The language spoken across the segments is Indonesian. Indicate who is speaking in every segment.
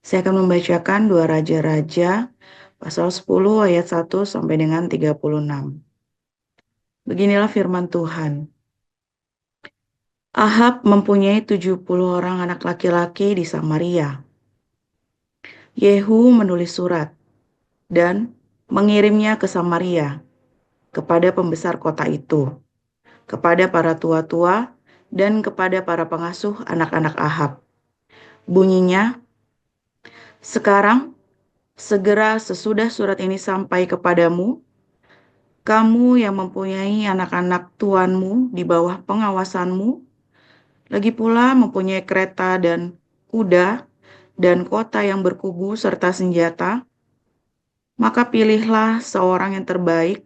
Speaker 1: Saya akan membacakan 2 Raja-Raja pasal 10 ayat 1 sampai dengan 36. Beginilah firman Tuhan. Ahab mempunyai 70 orang anak laki-laki di Samaria. Yehu menulis surat dan mengirimnya ke Samaria kepada pembesar kota itu, kepada para tua-tua dan kepada para pengasuh anak-anak Ahab. Bunyinya, sekarang segera sesudah surat ini sampai kepadamu, kamu yang mempunyai anak-anak tuanmu di bawah pengawasanmu, lagi pula mempunyai kereta dan kuda dan kota yang berkubu serta senjata, maka pilihlah seorang yang terbaik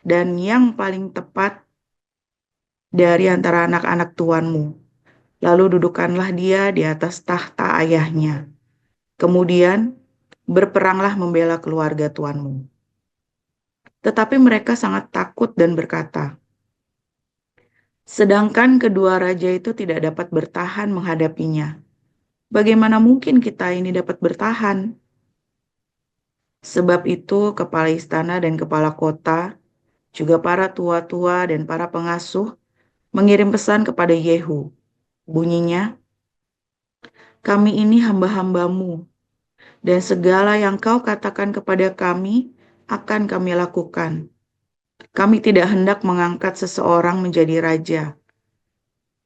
Speaker 1: dan yang paling tepat dari antara anak-anak tuanmu. Lalu dudukkanlah dia di atas tahta ayahnya. Kemudian berperanglah membela keluarga tuanmu. Tetapi mereka sangat takut dan berkata, sedangkan kedua raja itu tidak dapat bertahan menghadapinya. Bagaimana mungkin kita ini dapat bertahan? Sebab itu kepala istana dan kepala kota, juga para tua-tua dan para pengasuh, mengirim pesan kepada Yehu. Bunyinya, kami ini hamba-hambamu, dan segala yang kau katakan kepada kami akan kami lakukan. Kami tidak hendak mengangkat seseorang menjadi raja.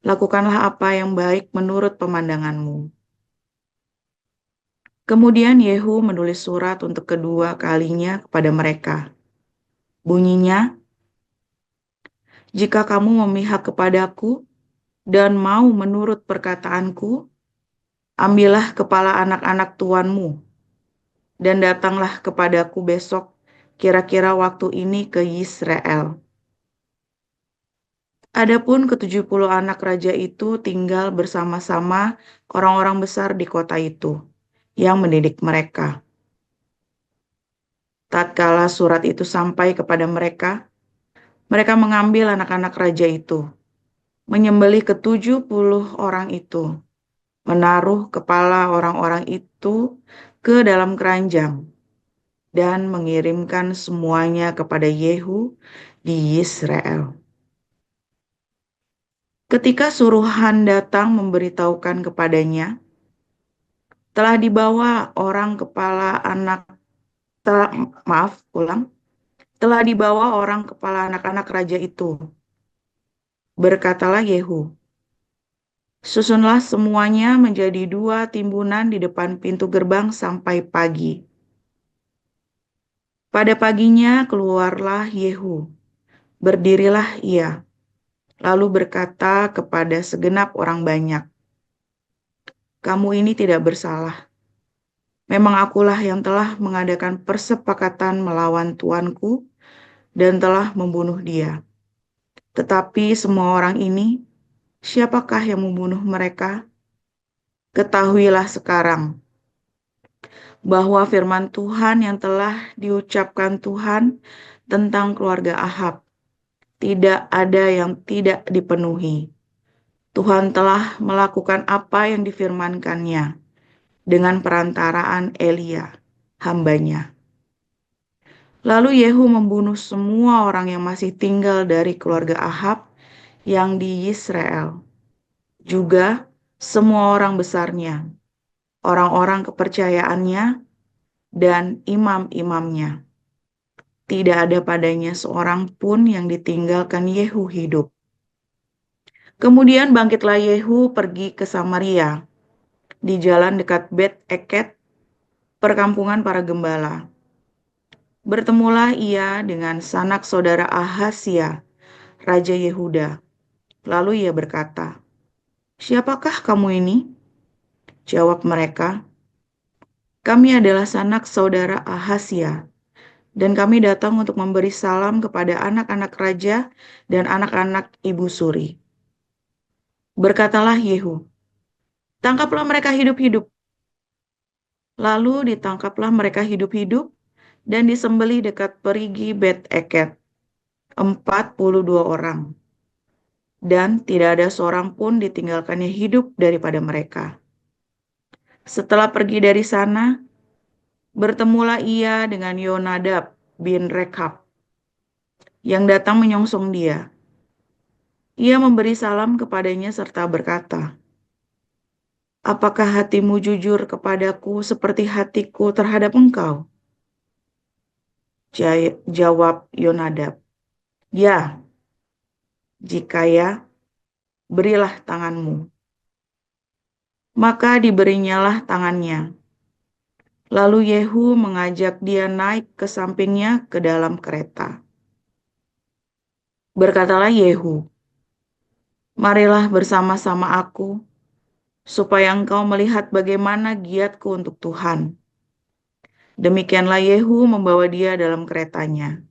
Speaker 1: Lakukanlah apa yang baik menurut pemandanganmu. Kemudian Yehu menulis surat untuk kedua kalinya kepada mereka. Bunyinya, jika kamu memihak kepadaku dan mau menurut perkataanku, ambillah kepala anak-anak tuanmu dan datanglah kepadaku besok kira-kira waktu ini ke Yisrael. Adapun ke-70 anak raja itu tinggal bersama-sama orang-orang besar di kota itu yang mendidik mereka. Tatkala surat itu sampai kepada mereka, mereka mengambil anak-anak raja itu, menyembelih ke-70 orang itu, menaruh kepala orang-orang itu ke dalam keranjang, dan mengirimkan semuanya kepada Yehu di Yisrael. Ketika suruhan datang memberitahukan kepadanya, telah dibawa orang kepala anak, telah dibawa orang kepala anak-anak raja itu. Berkatalah Yehu, susunlah semuanya menjadi 2 timbunan di depan pintu gerbang sampai pagi. Pada paginya keluarlah Yehu, berdirilah ia, lalu berkata kepada segenap orang banyak, kamu ini tidak bersalah. Memang akulah yang telah mengadakan persepakatan melawan tuanku dan telah membunuh dia. Tetapi semua orang ini, siapakah yang membunuh mereka? Ketahuilah sekarang bahwa firman Tuhan yang telah diucapkan Tuhan tentang keluarga Ahab tidak ada yang tidak dipenuhi. Tuhan telah melakukan apa yang difirmankannya dengan perantaraan Elia, hambanya. Lalu Yehu membunuh semua orang yang masih tinggal dari keluarga Ahab yang di Yisrael, juga semua orang besarnya, orang-orang kepercayaannya, dan imam-imamnya. Tidak ada padanya seorang pun yang ditinggalkan Yehu hidup. Kemudian bangkitlah Yehu pergi ke Samaria, di jalan dekat Bet Eket, perkampungan para gembala. Bertemulah ia dengan sanak saudara Ahazia, Raja Yehuda. Lalu ia berkata, siapakah kamu ini? Jawab mereka, kami adalah sanak saudara Ahazia, dan kami datang untuk memberi salam kepada anak-anak raja dan anak-anak ibu suri. Berkatalah Yehu, tangkaplah mereka hidup-hidup. Lalu ditangkaplah mereka hidup-hidup dan disembelih dekat perigi Bet Eket, 42 orang. Dan tidak ada seorang pun ditinggalkannya hidup daripada mereka. Setelah pergi dari sana, bertemulah ia dengan Yonadab bin Rekab yang datang menyongsong dia. Ia memberi salam kepadanya serta berkata, "Apakah hatimu jujur kepadaku seperti hatiku terhadap engkau?" Jawab Yonadab, "Ya, jika ya, berilah tanganmu." Maka diberinyalah tangannya. Lalu Yehu mengajak dia naik ke sampingnya ke dalam kereta. Berkatalah Yehu, "Marilah bersama-sama aku, supaya engkau melihat bagaimana giatku untuk Tuhan." Demikianlah Yehu membawa dia dalam keretanya.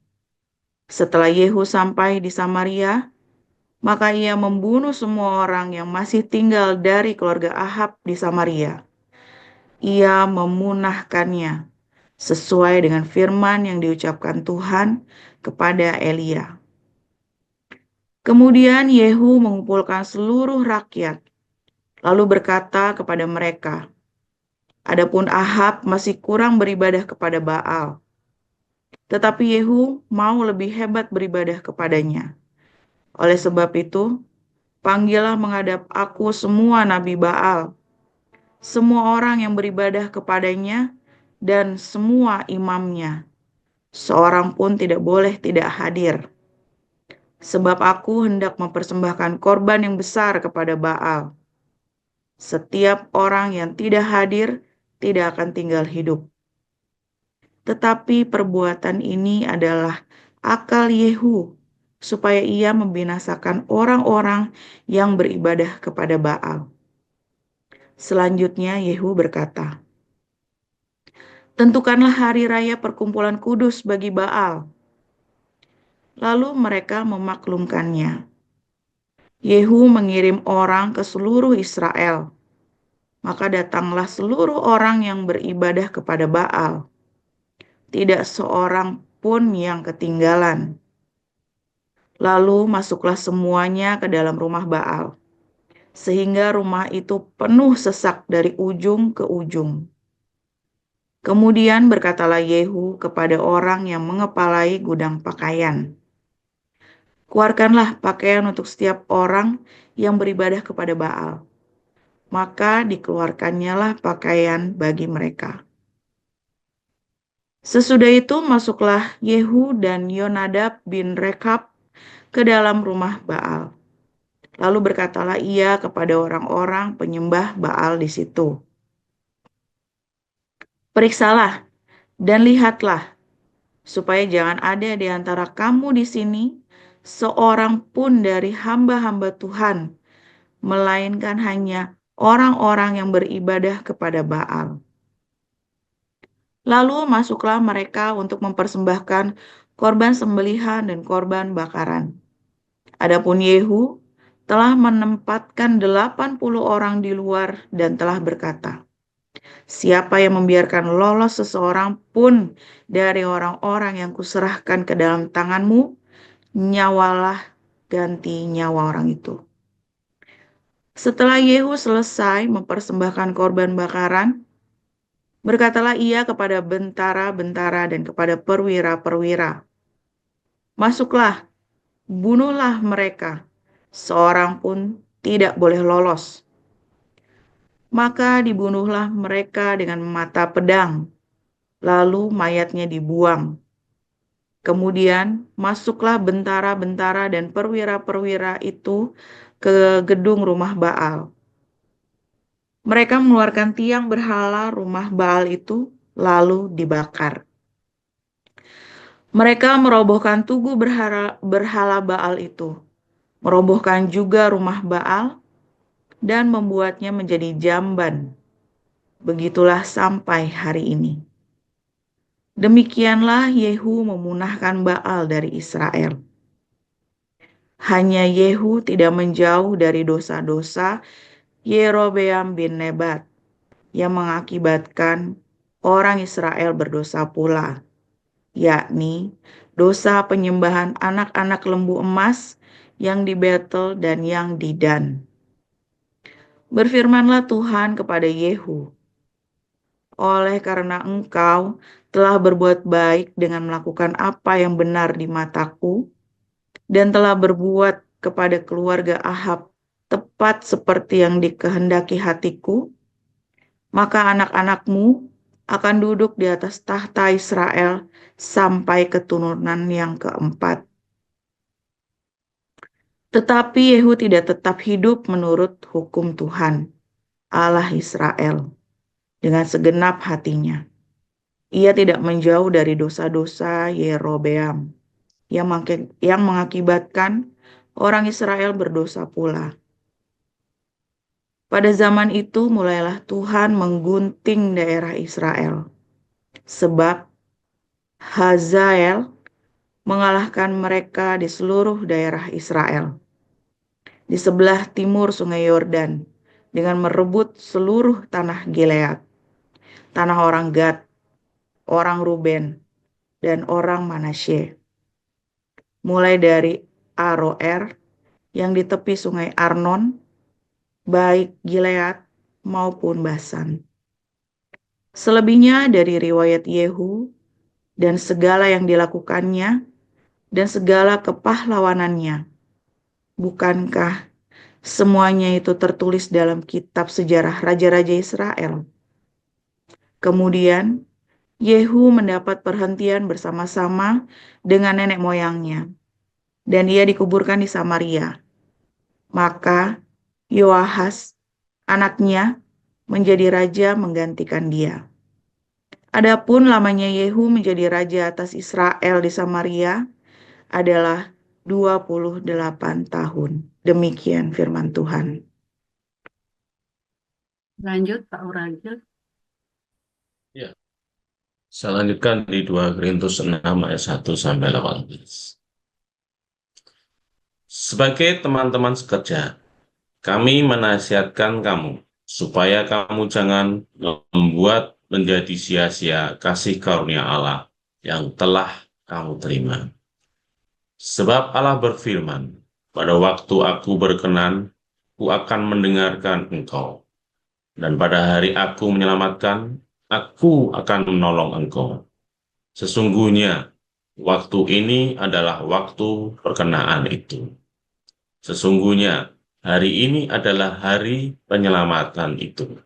Speaker 1: Setelah Yehu sampai di Samaria, maka ia membunuh semua orang yang masih tinggal dari keluarga Ahab di Samaria. Ia memunahkannya sesuai dengan firman yang diucapkan Tuhan kepada Elia. Kemudian Yehu mengumpulkan seluruh rakyat, lalu berkata kepada mereka, "Adapun Ahab masih kurang beribadah kepada Baal, tetapi Yehu mau lebih hebat beribadah kepadanya. Oleh sebab itu, panggillah menghadap aku semua nabi Baal, semua orang yang beribadah kepadanya, dan semua imamnya. Seorang pun tidak boleh tidak hadir. Sebab aku hendak mempersembahkan korban yang besar kepada Baal. Setiap orang yang tidak hadir tidak akan tinggal hidup." Tetapi perbuatan ini adalah akal Yehu, supaya ia membinasakan orang-orang yang beribadah kepada Baal. Selanjutnya Yehu berkata, "Tentukanlah hari raya perkumpulan kudus bagi Baal." Lalu mereka memaklumkannya. Yehu mengirim orang ke seluruh Israel. Maka datanglah seluruh orang yang beribadah kepada Baal. Tidak seorang pun yang ketinggalan. Lalu masuklah semuanya ke dalam rumah Baal, sehingga rumah itu penuh sesak dari ujung ke ujung. Kemudian berkatalah Yehu kepada orang yang mengepalai gudang pakaian, "Keluarkanlah pakaian untuk setiap orang yang beribadah kepada Baal." Maka dikeluarkannyalah pakaian bagi mereka. Sesudah itu masuklah Yehu dan Yonadab bin Rekab ke dalam rumah Baal. Lalu berkatalah ia kepada orang-orang penyembah Baal di situ, "Periksalah dan lihatlah, supaya jangan ada di antara kamu di sini seorang pun dari hamba-hamba Tuhan, melainkan hanya orang-orang yang beribadah kepada Baal." Lalu masuklah mereka untuk mempersembahkan korban sembelihan dan korban bakaran. Adapun Yehu telah menempatkan 80 orang di luar dan telah berkata, "Siapa yang membiarkan lolos seseorang pun dari orang-orang yang kuserahkan ke dalam tanganmu, nyawalah ganti nyawa orang itu." Setelah Yehu selesai mempersembahkan korban bakaran, berkatalah ia kepada bentara-bentara dan kepada perwira-perwira, "Masuklah, bunuhlah mereka, seorang pun tidak boleh lolos." Maka dibunuhlah mereka dengan mata pedang, lalu mayatnya dibuang. Kemudian masuklah bentara-bentara dan perwira-perwira itu ke gedung rumah Baal. Mereka mengeluarkan tiang berhala rumah Baal itu, lalu dibakar. Mereka merobohkan tugu berhala Baal itu, merobohkan juga rumah Baal, dan membuatnya menjadi jamban. Begitulah sampai hari ini. Demikianlah Yehu memunahkan Baal dari Israel. Hanya Yehu tidak menjauh dari dosa-dosa Yerobeam bin Nebat yang mengakibatkan orang Israel berdosa pula, yakni dosa penyembahan anak-anak lembu emas yang di Betel dan yang di Dan. Berfirmanlah Tuhan kepada Yehu, oleh karena engkau telah berbuat baik dengan melakukan apa yang benar di mataku, dan telah berbuat kepada keluarga Ahab tepat seperti yang dikehendaki hatiku, maka anak-anakmu akan duduk di atas tahta Israel sampai keturunan yang keempat. Tetapi Yehu tidak tetap hidup menurut hukum Tuhan, Allah Israel, dengan segenap hatinya. Ia tidak menjauh dari dosa-dosa Yerobeam yang mengakibatkan orang Israel berdosa pula. Pada zaman itu mulailah Tuhan menggunting daerah Israel, sebab Hazael mengalahkan mereka di seluruh daerah Israel, di sebelah timur sungai Yordan, dengan merebut seluruh tanah Gilead, tanah orang Gad, orang Ruben, dan orang Manasye, mulai dari Aroer yang di tepi sungai Arnon, baik Gilead maupun Basan. Selebihnya dari riwayat Yehu dan segala yang dilakukannya dan segala kepahlawanannya, bukankah semuanya itu tertulis dalam kitab sejarah raja-raja Israel? Kemudian Yehu mendapat perhentian bersama-sama dengan nenek moyangnya, dan ia dikuburkan di Samaria. Maka Yoahas, anaknya, menjadi raja menggantikan dia. Adapun lamanya Yehu menjadi raja atas Israel di Samaria adalah 28 tahun. Demikian firman Tuhan.
Speaker 2: Lanjut, Pak Uragil.
Speaker 3: Ya, saya lanjutkan di 2 Korintus 6 ayat 1 sampai 18. Sebagai teman-teman sekerja, kami menasihatkan kamu supaya kamu jangan membuat menjadi sia-sia kasih karunia Allah yang telah kamu terima. Sebab Allah berfirman, pada waktu aku berkenan, aku akan mendengarkan engkau. Dan pada hari aku menyelamatkan, aku akan menolong engkau. Sesungguhnya, waktu ini adalah waktu perkenaan itu. Sesungguhnya, hari ini adalah hari penyelamatan itu.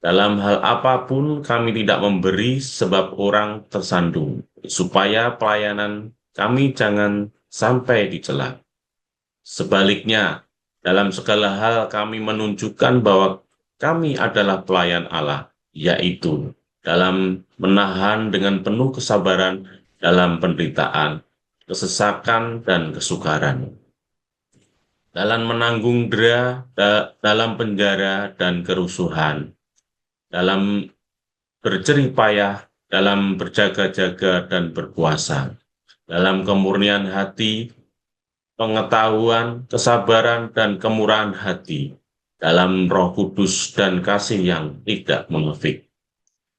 Speaker 3: Dalam hal apapun kami tidak memberi sebab orang tersandung, supaya pelayanan kami jangan sampai dicela. Sebaliknya, dalam segala hal kami menunjukkan bahwa kami adalah pelayan Allah, yaitu dalam menahan dengan penuh kesabaran dalam penderitaan, kesesakan, dan kesukaran, dalam menanggung dera, dalam penjara dan kerusuhan, dalam berjerih payah, dalam berjaga-jaga dan berpuasa, dalam kemurnian hati, pengetahuan, kesabaran, dan kemurahan hati, dalam Roh Kudus dan kasih yang tidak munafik,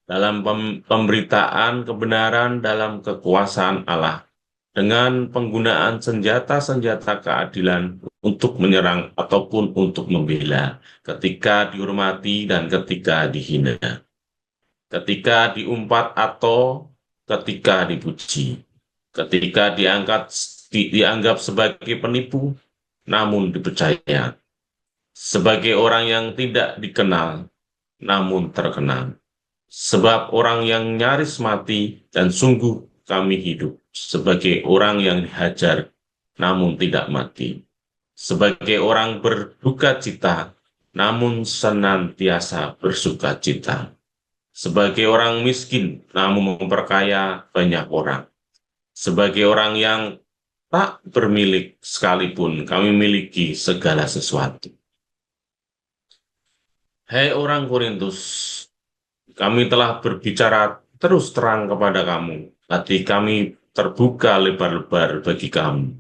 Speaker 3: dalam pemberitaan kebenaran dalam kekuasaan Allah, dengan penggunaan senjata-senjata keadilan untuk menyerang ataupun untuk membela, ketika dihormati dan ketika dihina, ketika diumpat atau ketika dipuji, ketika dianggap sebagai penipu, namun dipercaya, sebagai orang yang tidak dikenal, namun terkenal, sebab orang yang nyaris mati dan sungguh kami hidup, sebagai orang yang dihajar, namun tidak mati, sebagai orang berduka cita, namun senantiasa bersuka cita, sebagai orang miskin, namun memperkaya banyak orang, sebagai orang yang tak bermilik sekalipun kami miliki segala sesuatu. Hai orang Korintus, kami telah berbicara terus terang kepada kamu. Hati kami terbuka lebar-lebar bagi kamu.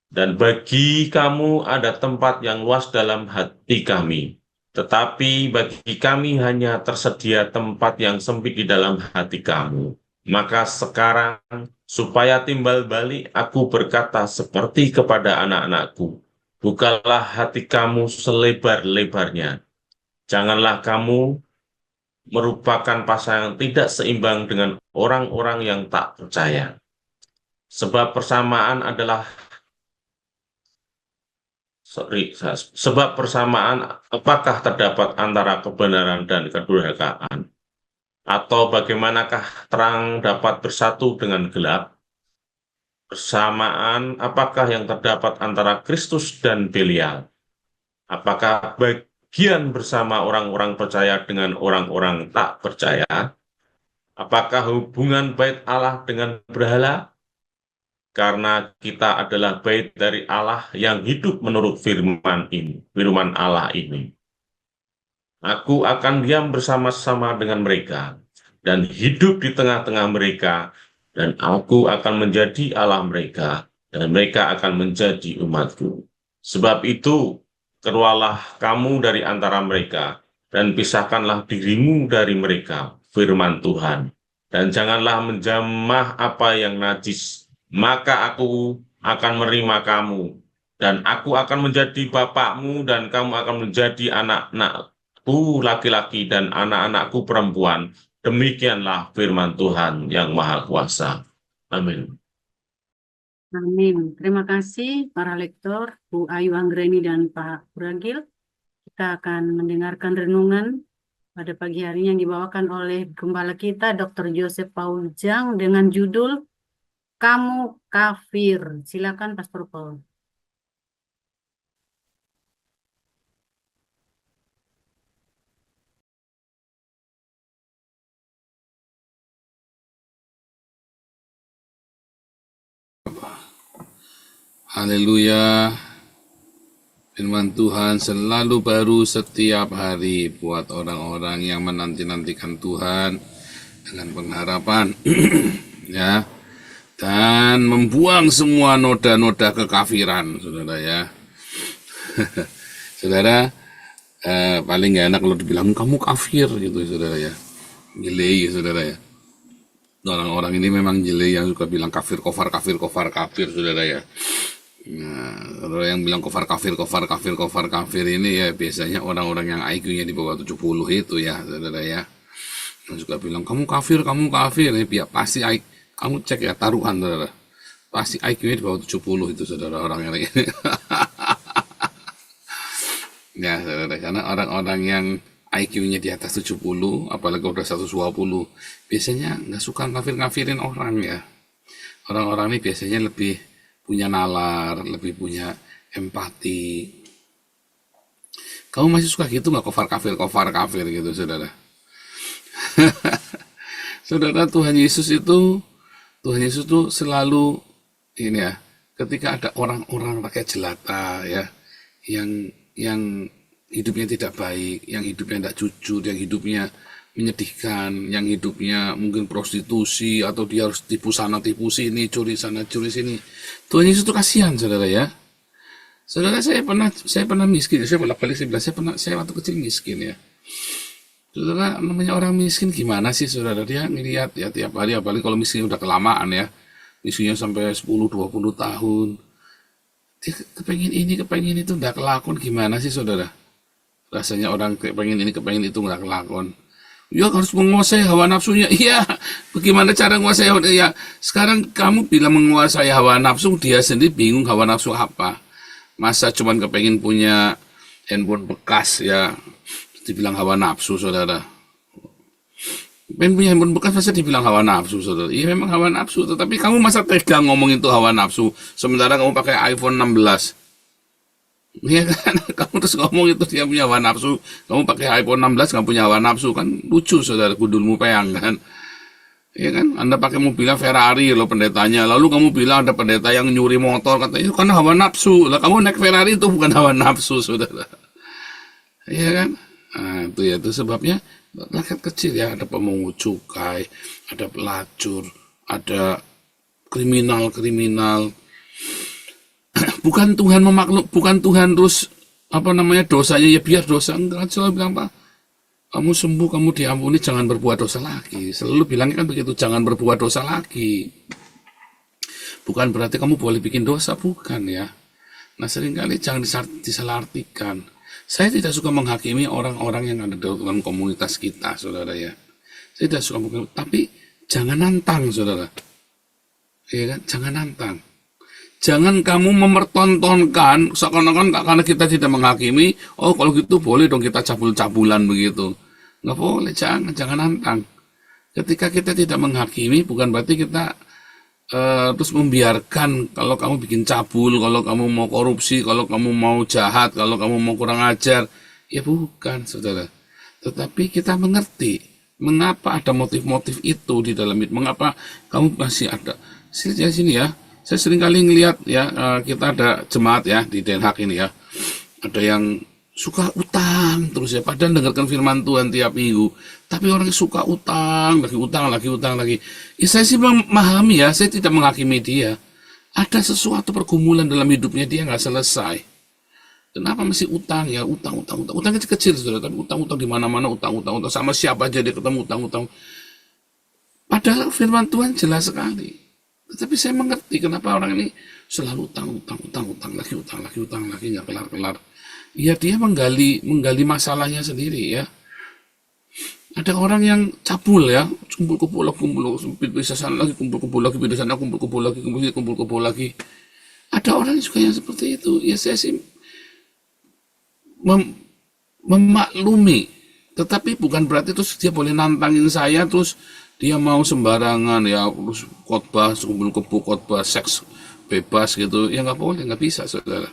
Speaker 3: Dan bagi kamu ada tempat yang luas dalam hati kami. Tetapi bagi kami hanya tersedia tempat yang sempit di dalam hati kamu. Maka sekarang, supaya timbal balik, aku berkata seperti kepada anak-anakku, bukalah hati kamu selebar-lebarnya. Janganlah kamu merupakan pasangan tidak seimbang dengan orang-orang yang tak percaya. Sebab persamaan adalah sebab persamaan apakah terdapat antara kebenaran dan kedurhakaan? Atau bagaimanakah terang dapat bersatu dengan gelap? Persamaan apakah yang terdapat antara Kristus dan Belial? Apakah bagian bersama orang-orang percaya dengan orang-orang tak percaya? Apakah hubungan bait Allah dengan berhala? Karena kita adalah bait dari Allah yang hidup menurut firman Allah ini. Aku akan diam bersama-sama dengan mereka dan hidup di tengah-tengah mereka, dan aku akan menjadi Allah mereka, dan mereka akan menjadi umatku. Sebab itu, keluarlah kamu dari antara mereka, dan pisahkanlah dirimu dari mereka, firman Tuhan. Dan janganlah menjamah apa yang najis, maka aku akan menerima kamu, dan aku akan menjadi bapakmu, dan kamu akan menjadi anak-anakku laki-laki dan anak-anakku perempuan. Demikianlah firman Tuhan yang Maha Kuasa. Amin.
Speaker 2: Amin. Terima kasih para lektor, Bu Ayu Anggreni dan Pak Uragil. Kita akan mendengarkan renungan pada pagi hari yang dibawakan oleh Gembala kita, Dr. Joseph Paujang, dengan judul Kamu Kafir. Silakan Pastor Paul.
Speaker 4: Haleluya. Firman Tuhan selalu baru setiap hari buat orang-orang yang menanti-nantikan Tuhan dengan pengharapan ya, dan membuang semua noda-noda kekafiran, saudara ya. Saudara, paling gak enak kalau dibilang kamu kafir gitu, saudara ya. Gile, saudara ya. Orang-orang ini memang jeli yang suka bilang kafir, kofar, saudara ya. Nah, kalau yang bilang kofar kafir ini ya biasanya orang-orang yang IQ-nya di bawah 70 itu ya, saudara ya. Yang suka bilang kamu kafir ya, pasti kamu cek ya taruhan, saudara. Pasti IQ-nya di bawah 70 itu, saudara, orang yang ini. Ya, saudara, karena orang-orang yang IQ-nya di atas 70, apalagi udah 120, biasanya nggak suka ngafir-ngafirin orang ya. Orang-orang ini biasanya lebih punya nalar, lebih punya empati. Kamu masih suka gitu nggak kofar kafir gitu, saudara? Saudara, Tuhan Yesus itu selalu ini ya, ketika ada orang-orang rakyat jelata ya, yang hidupnya tidak baik, yang hidupnya tidak jujur, yang hidupnya menyedihkan, yang hidupnya mungkin prostitusi atau dia harus tipu sana tipu sini, curi sana curi sini. Tuhan Yesus itu kasihan, saudara ya. Saudara, saya pernah miskin, saya bolak-balik saya waktu kecil miskin ya. Saudara, namanya orang miskin gimana sih, saudara? Dia ngeliat ya tiap hari, apalagi kalau miskin udah kelamaan ya, miskinnya sampai 10-20 tahun. Dia kepengen itu nggak kelakon, gimana sih, saudara? Rasanya orang kepengen ini kepengen itu nggak kelakon. Ya harus menguasai hawa nafsunya. Iya, bagaimana cara menguasai hawa nafsu? Ya, sekarang kamu bilang menguasai hawa nafsu, dia sendiri bingung hawa nafsu apa. Masa cuman kepengen punya handphone bekas ya, dibilang hawa nafsu, saudara. Pengen punya handphone bekas masa dibilang hawa nafsu, saudara. Iya memang hawa nafsu, tetapi kamu masa tega ngomong itu hawa nafsu, sementara kamu pakai iPhone 16. Iya kan, kamu terus ngomong itu dia punya hawa nafsu, kamu pakai iPhone 16 kamu punya hawa nafsu, kan lucu, saudara, gundulmu peyang kan. Iya kan, Anda pakai mobilnya Ferrari loh pendetanya, lalu kamu bilang ada pendeta yang nyuri motor, katanya itu karena hawa nafsu. Lah kamu naik Ferrari itu bukan hawa nafsu, saudara. Iya kan, nah itu sebabnya rakyat kecil ya, ada pemungut cukai, ada pelacur, ada kriminal. Bukan Tuhan terus dosanya ya biar dosa, enggak. Selalu bilang, Pak, kamu sembuh, kamu diampuni, jangan berbuat dosa lagi. Selalu bilangnya kan begitu, jangan berbuat dosa lagi. Bukan berarti kamu boleh bikin dosa, bukan ya. Nah, seringkali jangan disalahartikan. Saya tidak suka menghakimi orang-orang yang ada dalam komunitas kita, saudara ya. Saya tidak suka menghakimi, tapi jangan nantang, saudara. Ya kan? Jangan nantang. Jangan kamu mempertontonkan seakan-akan karena kita tidak menghakimi, oh kalau gitu boleh dong kita cabul-cabulan begitu. Nggak boleh, jangan nantang. Ketika kita tidak menghakimi, bukan berarti kita terus membiarkan kalau kamu bikin cabul, kalau kamu mau korupsi, kalau kamu mau jahat, kalau kamu mau kurang ajar. Ya bukan, saudara. Tetapi kita mengerti mengapa ada motif-motif itu di dalam itu, mengapa kamu masih ada. Sini ya, saya sering kali ngelihat ya, kita ada jemaat ya di Den Haag ini ya, ada yang suka utang terus ya, padahal dengarkan firman Tuhan tiap minggu, tapi orangnya suka utang lagi. Ya, saya sih memahami ya, saya tidak menghakimi dia. Ada sesuatu pergumulan dalam hidupnya, dia nggak selesai. Kenapa masih utang ya, utang kecil saudara, tapi utang di mana-mana, utang sama siapa aja dia ketemu utang. Padahal firman Tuhan jelas sekali. Tetapi saya mengerti kenapa orang ini selalu utang lagi nggak kelar. Ya dia menggali masalahnya sendiri ya. Ada orang yang cabul ya, kumpul bisa sana lagi, kumpul lagi, pindah sana, kumpul lagi. Ada orang juga yang seperti itu. Ya saya sih memaklumi, tetapi bukan berarti terus dia boleh nantangin saya, terus dia mau sembarangan ya, terus khotbah kumpul kebo, khotbah seks bebas gitu, ya nggak boleh, nggak bisa saudara.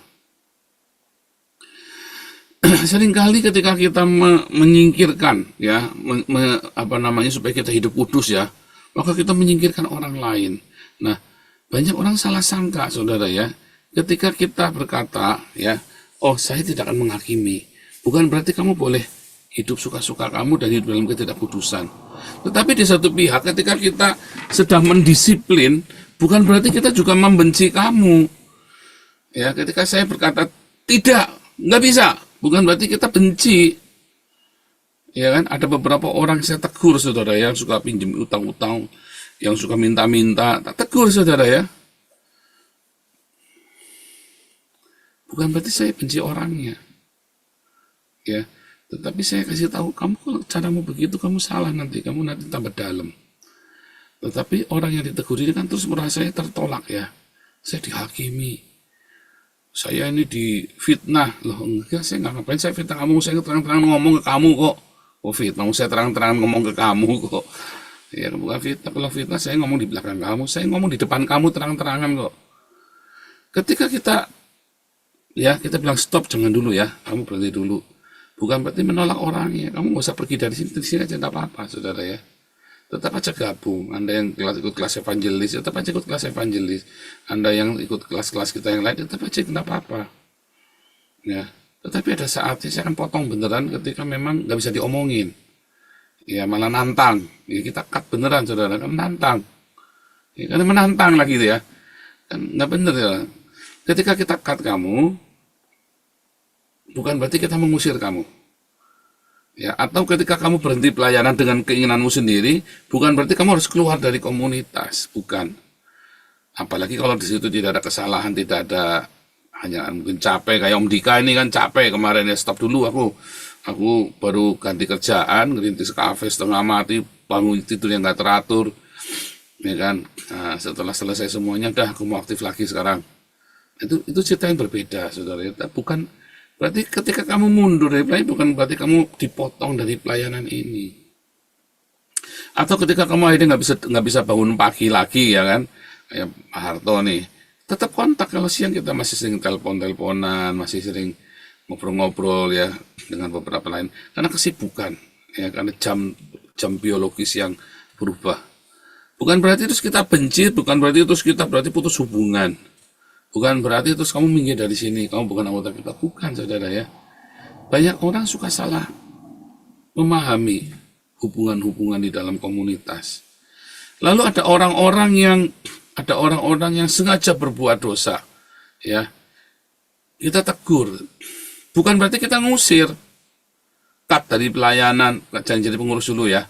Speaker 4: Seringkali ketika kita menyingkirkan ya, supaya kita hidup kudus ya, maka kita menyingkirkan orang lain. Nah, banyak orang salah sangka saudara ya, ketika kita berkata ya, oh saya tidak akan menghakimi, bukan berarti kamu boleh hidup suka-suka kamu dan hidup dalam ketidakkudusan. Tetapi di satu pihak ketika kita sedang mendisiplin, bukan berarti kita juga membenci kamu. Ya, ketika saya berkata tidak, nggak bisa, bukan berarti kita benci. Ya kan, ada beberapa orang saya tegur saudara yang suka pinjam utang-utang, yang suka minta-minta, tak tegur saudara ya. Bukan berarti saya benci orangnya. Ya, tetapi saya kasih tahu, kamu kalau caramu begitu kamu salah, nanti kamu tambah dalam. Tetapi orang yang ditegur ini kan terus merasa tertolak ya. Saya dihakimi. Saya ini difitnah. Loh enggak, saya nggak ngapain saya fitnah kamu, saya terang-terangan ngomong ke kamu kok. Oh fitnah, saya terang-terangan ngomong ke kamu kok. Ya bukan fitnah, kalau fitnah saya ngomong di belakang kamu, saya ngomong di depan kamu terang-terangan kok. Ketika kita bilang stop, jangan dulu ya, kamu berhenti dulu. Bukan berarti menolak orangnya, kamu nggak usah pergi dari sini aja, tidak apa-apa saudara ya. Tetap aja gabung. Anda yang ikut kelas evangelis, tetap aja ikut kelas evangelis. Anda yang ikut kelas-kelas kita yang lain, tetap aja tidak apa-apa. Ya, tetapi ada saatnya saya akan potong beneran ketika memang nggak bisa diomongin. Ya malah nantang. Ya, kita cut beneran saudara, kan nantang. Ya, karena menantang lagi gitu ya. Kan nggak bener ya. Ketika kita cut kamu, bukan berarti kita mengusir kamu. Ya, atau ketika kamu berhenti pelayanan dengan keinginanmu sendiri, bukan berarti kamu harus keluar dari komunitas, bukan. Apalagi kalau di situ tidak ada kesalahan, tidak ada, hanya mungkin capek, kayak Om Dika ini kan capek kemarin ya, stop dulu aku baru ganti kerjaan, ngerintis kafe setengah mati, bangun tidur yang nggak teratur, ya kan. Nah, setelah selesai semuanya, dah aku mau aktif lagi sekarang. Itu cerita yang berbeda, saudara. Bukan berarti ketika kamu mundur dari pelayanan, bukan berarti kamu dipotong dari pelayanan ini. Atau ketika kamu akhirnya nggak bisa bangun pagi lagi ya kan, kayak Pak Harto nih, tetap kontak. Kalau siang kita masih sering teleponan, masih sering ngobrol-ngobrol ya dengan beberapa lain. Karena kesibukan ya, karena jam biologis yang berubah. Bukan berarti terus kita benci, bukan berarti terus kita putus hubungan. Bukan berarti terus kamu minggir dari sini, kamu bukan anggota kita. Bukan, saudara ya. Banyak orang suka salah memahami hubungan-hubungan di dalam komunitas. Lalu ada orang-orang yang sengaja berbuat dosa. Ya. Kita tegur. Bukan berarti kita ngusir. Cut dari pelayanan, jangan jadi pengurus dulu ya.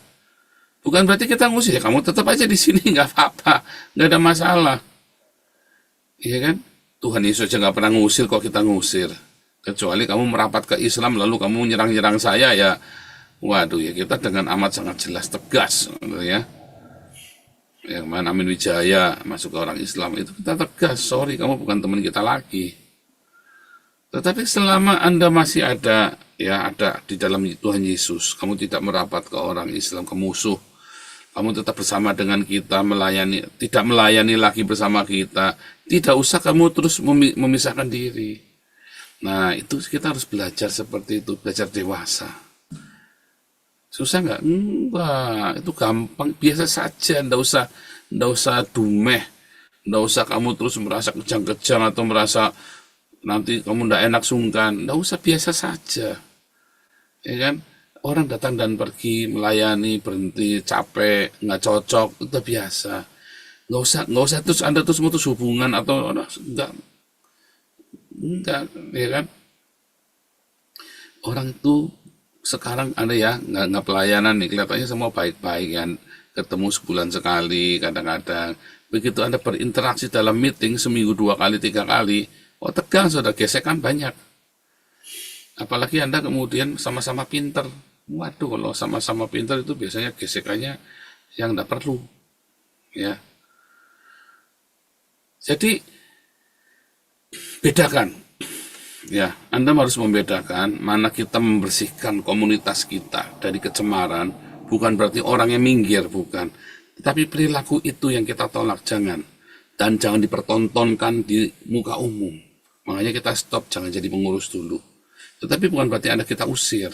Speaker 4: Bukan berarti kita ngusir, ya kamu tetap aja di sini, nggak apa-apa, nggak ada masalah. Iya kan? Tuhan Yesus aja nggak pernah ngusir, kok kita ngusir. Kecuali kamu merapat ke Islam lalu kamu nyerang-nyerang saya, ya waduh, ya kita dengan amat sangat jelas tegas gitu ya. Yang mana Amin Wijaya masuk ke orang Islam itu kita tegas, sorry kamu bukan teman kita lagi. Tetapi selama Anda masih ada di dalam Tuhan Yesus, kamu tidak merapat ke orang Islam, ke musuh, kamu tetap bersama dengan kita, tidak melayani lagi bersama kita, tidak usah kamu terus memisahkan diri. Nah, itu kita harus belajar seperti itu, belajar dewasa. Susah nggak? Enggak, itu gampang, biasa saja, ndak usah dumeh, ndak usah kamu terus merasa kejang-kejang atau merasa nanti kamu ndak enak sungkan, ndak usah, biasa saja. Ya kan? Orang datang dan pergi, melayani, berhenti, capek, nggak cocok, itu udah biasa. Nggak usah terus Anda terus memutus hubungan atau enggak, ya kan? Orang itu sekarang Anda ya nggak pelayanan nih, kelihatannya semua baik-baik kan, ketemu sebulan sekali kadang-kadang. Begitu Anda berinteraksi dalam meeting seminggu 2 kali 3 kali, oh tegang, sudah gesekan banyak. Apalagi Anda kemudian sama-sama pinter. Waduh, kalau sama-sama pinter itu biasanya gesekannya yang tidak perlu, ya. Jadi bedakan, ya. Anda harus membedakan mana kita membersihkan komunitas kita dari kecemaran. Bukan berarti orangnya minggir, bukan. Tetapi perilaku itu yang kita tolak, jangan. Dan jangan dipertontonkan di muka umum. Makanya kita stop, jangan jadi pengurus dulu. Tetapi bukan berarti Anda kita usir.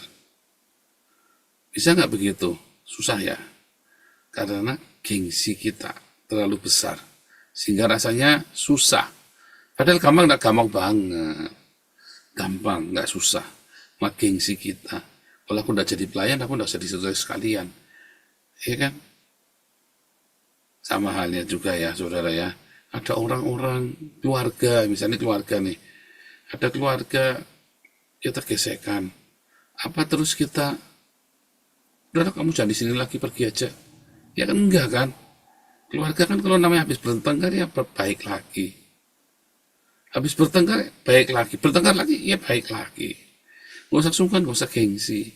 Speaker 4: Bisa nggak begitu? Susah ya. Karena gengsi kita terlalu besar. Sehingga rasanya susah. Padahal gampang, nggak gampang banget. Gampang, nggak susah. Mak gengsi kita. Kalau aku udah jadi pelayan, aku udah jadi saudara sekalian. Iya kan? Sama halnya juga ya, saudara ya. Ada orang-orang, keluarga, misalnya keluarga nih. Ada keluarga, kita gesekan. Apa terus kita, udah kamu jangan di sini lagi, pergi aja. Ya kan enggak kan? Keluarga kan kalau namanya habis bertengkar ya baik lagi. Habis bertengkar baik lagi. Bertengkar lagi ya baik lagi. Gak usah sungkan, gak usah gengsi.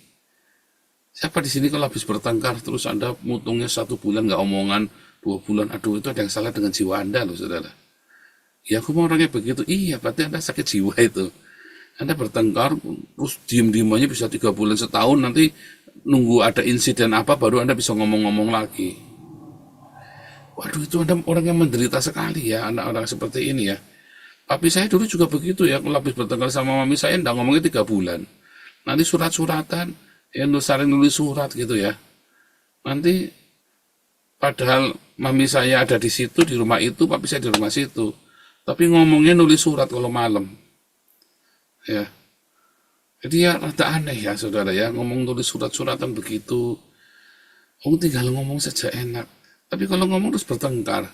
Speaker 4: Siapa di sini kalau habis bertengkar terus Anda mutungnya 1 bulan nggak omongan, 2 bulan, aduh itu ada yang salah dengan jiwa Anda loh saudara. Ya aku mau orangnya begitu. Iya, berarti Anda sakit jiwa itu. Anda bertengkar terus diem-diem aja bisa 3 bulan, setahun, nanti nunggu ada insiden apa baru Anda bisa ngomong-ngomong lagi. Waduh, itu Anda orang yang menderita sekali ya, anak-anak seperti ini ya. Papi saya dulu juga begitu ya, kalau habis bertengkar sama mami saya enggak ngomongnya 3 bulan. Nanti surat-suratan, ya saling nulis surat gitu ya. Nanti padahal mami saya ada di situ, di rumah itu, papi saya di rumah situ. Tapi ngomongnya nulis surat kalau malam. Ya. Jadi ya rada aneh ya saudara ya, ngomong tulis surat-suratan begitu. Oh, tinggal ngomong saja enak. Tapi kalau ngomong terus bertengkar,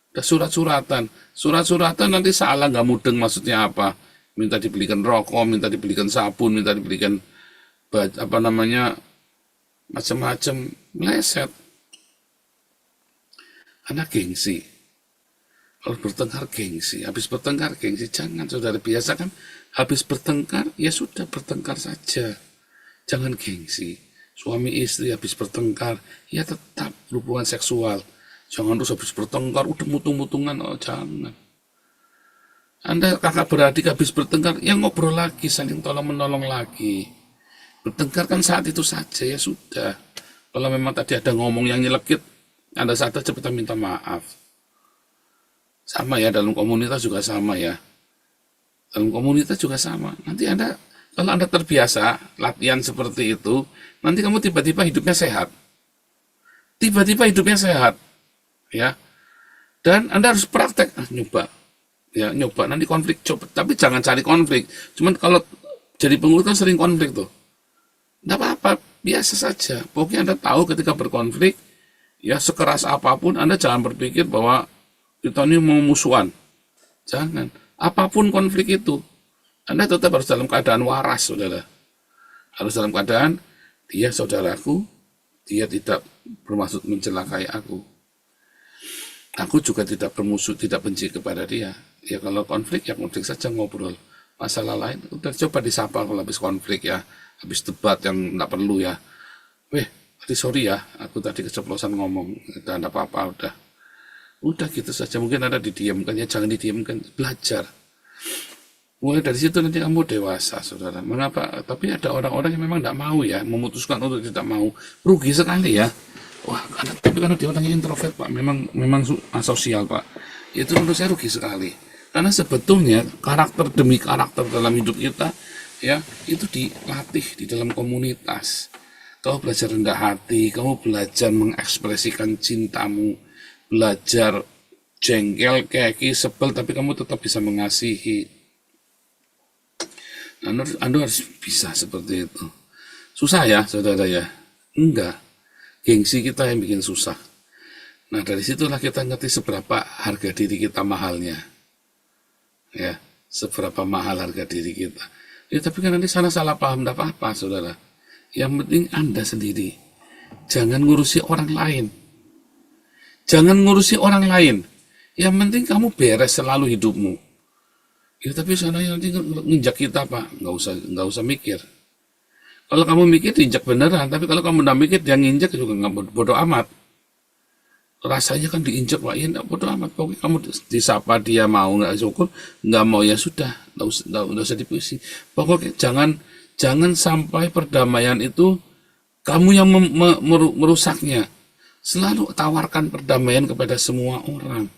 Speaker 4: udah surat-suratan nanti salah nggak mudeng maksudnya apa? Minta dibelikan rokok, minta dibelikan sabun, minta dibelikan macam-macam, meleset. Karena gengsi. Kalau bertengkar gengsi, habis bertengkar gengsi, jangan saudara, biasa kan habis bertengkar, ya sudah bertengkar saja. Jangan gengsi. Suami istri habis bertengkar, ya tetap hubungan seksual. Jangan terus habis bertengkar, udah mutung-mutungan, oh jangan. Anda kakak beradik habis bertengkar, ya ngobrol lagi, saling tolong-menolong lagi. Bertengkar kan saat itu saja, ya sudah. Kalau memang tadi ada ngomong yang nyelekit, Anda sadar cepat minta maaf. Sama ya, dalam komunitas juga sama ya. Dalam komunitas juga sama. Nanti Anda, kalau Anda terbiasa latihan seperti itu, nanti kamu tiba-tiba hidupnya sehat. Tiba-tiba hidupnya sehat. Ya. Dan Anda harus praktek, nyoba. Ya, nyoba, nanti konflik, coba. Tapi jangan cari konflik. Cuman kalau jadi pengurus kan sering konflik tuh. Nggak apa-apa, biasa saja. Pokoknya Anda tahu ketika berkonflik, ya sekeras apapun, Anda jangan berpikir bahwa kita ini mau musuhan. Jangan. Apapun konflik itu, Anda tetap harus dalam keadaan waras, saudara. Harus dalam keadaan, dia saudaraku, dia tidak bermaksud mencelakai aku. Aku juga tidak bermusuh, tidak benci kepada dia. Ya kalau konflik, ya konflik saja, ngobrol. masalah lain, udah coba disapa kalau habis konflik ya, habis debat yang nggak perlu ya. Weh, tadi sorry ya, aku tadi keceplosan ngomong, udah nggak apa-apa, udah gitu saja. Mungkin ada didiamkan ya, jangan didiamkan, belajar. Mulai dari situ nanti kamu dewasa, saudara. Mengapa? Tapi ada orang-orang yang memang tidak mau ya, memutuskan untuk tidak mau. Rugi sekali ya. Wah, karena dia orangnya introvert, Pak. Memang asosial, Pak. Itu menurut saya rugi sekali. Karena sebetulnya karakter demi karakter dalam hidup kita, ya, itu dilatih di dalam komunitas. Kamu belajar rendah hati, kamu belajar mengekspresikan cintamu, belajar jengkel, keki, sebel, tapi kamu tetap bisa mengasihi. Anda harus bisa seperti itu. Susah ya, saudara ya? Enggak. Gengsi kita yang bikin susah. Nah, dari situlah kita ngerti seberapa harga diri kita mahalnya. Ya, seberapa mahal harga diri kita. Ya, tapi kan nanti salah paham, enggak apa-apa, saudara. Yang penting Anda sendiri. Jangan ngurusi orang lain. Jangan ngurusi orang lain. Yang penting kamu beres selalu hidupmu. Ya, tapi sana nanti nginjak kita, Pak. Nggak usah mikir. Kalau kamu mikir, diinjak beneran. Tapi kalau kamu nggak mikir, dia nginjak juga nggak bodoh amat. Rasanya kan diinjak, Pak. Ya nggak bodoh amat. Pokoknya kamu disapa, dia mau, nggak syukur. Nggak mau, ya sudah. Nggak usah dipusing. Pokoknya jangan sampai perdamaian itu kamu yang merusaknya. Selalu tawarkan perdamaian kepada semua orang.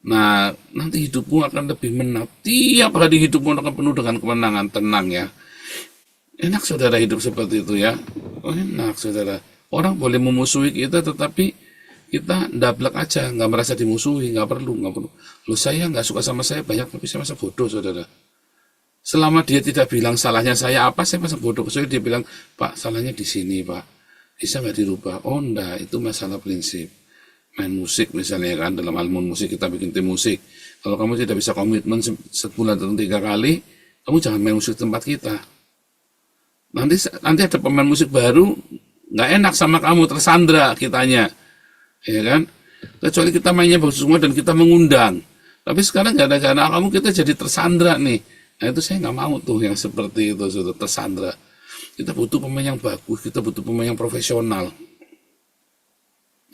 Speaker 4: Nah, nanti hidupmu akan lebih menang. Tiap hari hidupmu akan penuh dengan kemenangan, tenang ya. Enak saudara hidup seperti itu ya. Oh, enak saudara. Orang boleh memusuhi kita, tetapi kita ndablek aja, nggak merasa dimusuhi, nggak perlu. Loh, saya nggak suka sama saya banyak, tapi saya masa bodoh saudara. Selama dia tidak bilang salahnya saya apa, saya masa bodoh. Soalnya dia bilang, Pak, salahnya di sini, Pak. Bisa nggak dirubah? Oh, enggak, itu masalah prinsip. Main musik misalnya kan, dalam hal musik kita bikin tim musik. Kalau kamu tidak bisa komitmen sebulan atau 3 kali, kamu jangan main musik tempat kita. Nanti ada pemain musik baru, nggak enak sama kamu, tersandra kitanya, ya kan? Kecuali kita mainnya bagus semua dan kita mengundang. Tapi sekarang gara-gara kamu kita jadi tersandra nih. Nah itu saya nggak mau tuh yang seperti itu, sudah tersandra. Kita butuh pemain yang bagus, kita butuh pemain yang profesional,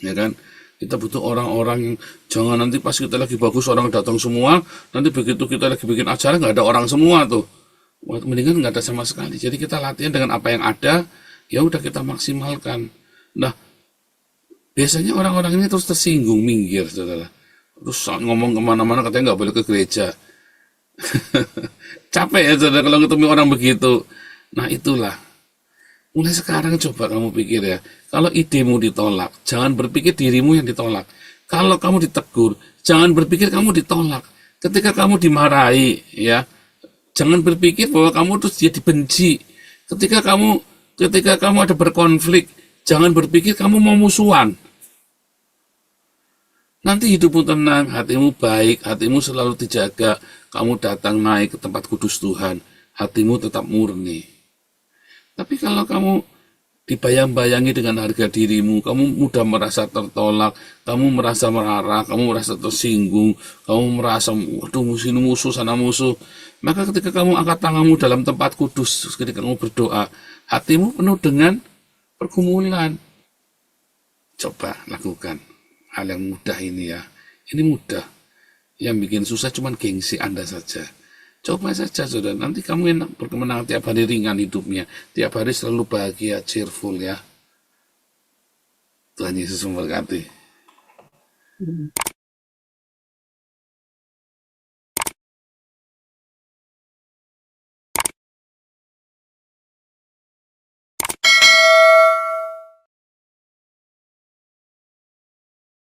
Speaker 4: ya kan? Kita butuh orang-orang yang jangan nanti pas kita lagi bagus orang datang semua, nanti begitu kita lagi bikin acara nggak ada orang semua tuh. Mendingan nggak ada sama sekali. Jadi kita latihan dengan apa yang ada, ya udah kita maksimalkan. Nah, biasanya orang-orang ini terus tersinggung, minggir, saudara. Terus ngomong kemana-mana katanya nggak boleh ke gereja. Capek ya saudara kalau ketemu orang begitu. Nah itulah. Mulai sekarang coba kamu pikir ya, kalau idemu ditolak, jangan berpikir dirimu yang ditolak. Kalau kamu ditegur, jangan berpikir kamu ditolak. Ketika kamu dimarahi, ya, jangan berpikir bahwa kamu terus dia dibenci. Ketika kamu ada berkonflik, jangan berpikir kamu mau musuhan. Nanti hidupmu tenang, hatimu baik, hatimu selalu dijaga. Kamu datang naik ke tempat kudus Tuhan, hatimu tetap murni. Tapi kalau kamu dibayang-bayangi dengan harga dirimu, kamu mudah merasa tertolak, kamu merasa marah, kamu merasa tersinggung, kamu merasa, waduh musuh sana musuh. Maka ketika kamu angkat tanganmu dalam tempat kudus, ketika kamu berdoa, hatimu penuh dengan pergumulan. Coba lakukan hal yang mudah ini ya. Ini mudah. Yang bikin susah cuma gengsi Anda saja. Coba saja saudara, nanti kamu enak berkemenangan tiap hari, ringan hidupnya. Tiap hari selalu bahagia, cheerful ya. Tuhan Yesus memberkati.